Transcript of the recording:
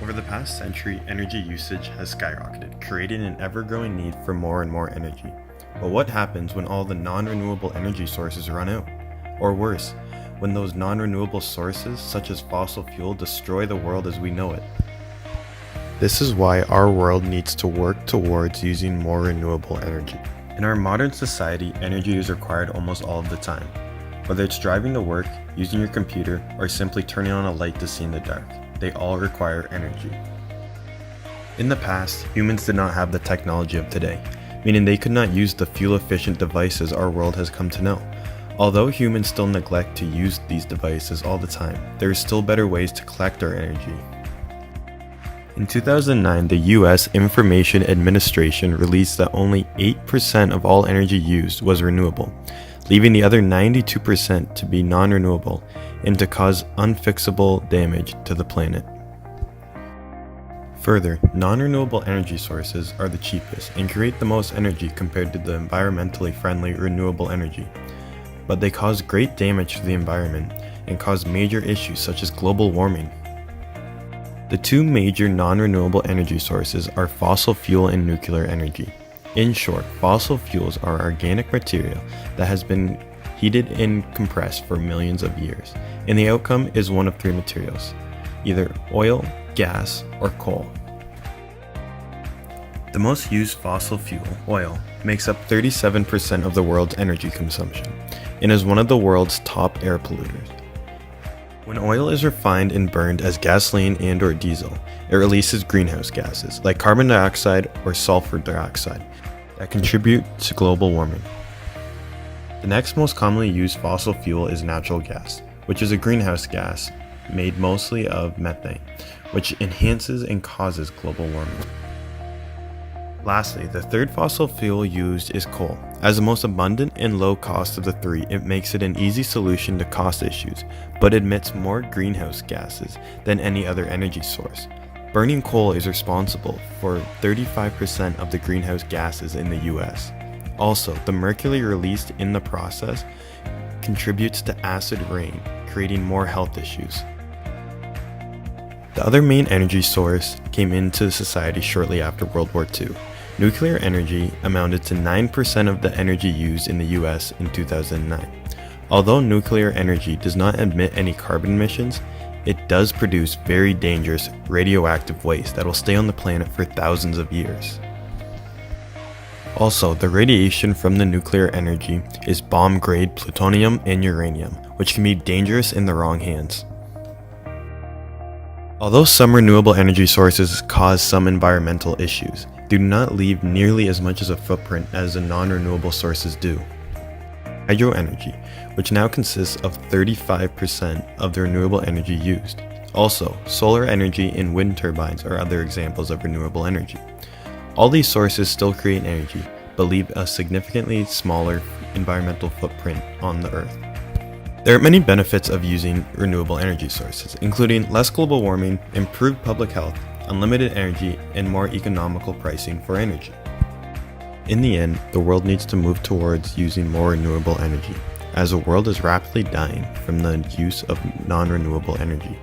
Over the past century, energy usage has skyrocketed, creating an ever-growing need for more and more energy. But what happens when all the non-renewable energy sources run out? Or worse, when those non-renewable sources, such as fossil fuel, destroy the world as we know it? This is why our world needs to work towards using more renewable energy. In our modern society, energy is required almost all of the time. Whether it's driving to work, using your computer, or simply turning on a light to see in the dark, they all require energy. In the past, humans did not have the technology of today, meaning they could not use the fuel-efficient devices our world has come to know. Although humans still neglect to use these devices all the time, there are still better ways to collect our energy. In 2009, the US Information Administration released that only 8% of all energy used was renewable, leaving the other 92% to be non-renewable and to cause unfixable damage to the planet. Further, non-renewable energy sources are the cheapest and create the most energy compared to the environmentally friendly renewable energy, but they cause great damage to the environment and cause major issues such as global warming. The two major non-renewable energy sources are fossil fuel and nuclear energy. In short, fossil fuels are organic material that has been heated and compressed for millions of years, and the outcome is one of three materials, either oil, gas, or coal. The most used fossil fuel, oil, makes up 37% of the world's energy consumption, and is one of the world's top air polluters. When oil is refined and burned as gasoline and/or diesel, it releases greenhouse gases like carbon dioxide or sulfur dioxide that contribute to global warming. The next most commonly used fossil fuel is natural gas, which is a greenhouse gas made mostly of methane, which enhances and causes global warming. Lastly, the third fossil fuel used is coal. As the most abundant and low cost of the three, it makes it an easy solution to cost issues, but emits more greenhouse gases than any other energy source. Burning coal is responsible for 35% of the greenhouse gases in the US. Also, the mercury released in the process contributes to acid rain, creating more health issues. The other main energy source came into society shortly after World War II. Nuclear energy amounted to 9% of the energy used in the US in 2009. Although nuclear energy does not emit any carbon emissions, it does produce very dangerous radioactive waste that will stay on the planet for thousands of years. Also, the radiation from the nuclear energy is bomb-grade plutonium and uranium, which can be dangerous in the wrong hands. Although some renewable energy sources cause some environmental issues, they do not leave nearly as much as a footprint as the non-renewable sources do. Hydro energy, which now consists of 35% of the renewable energy used. Also, solar energy and wind turbines are other examples of renewable energy. All these sources still create energy, but leave a significantly smaller environmental footprint on the Earth. There are many benefits of using renewable energy sources, including less global warming, improved public health, unlimited energy, and more economical pricing for energy. In the end, the world needs to move towards using more renewable energy, as the world is rapidly dying from the use of non-renewable energy.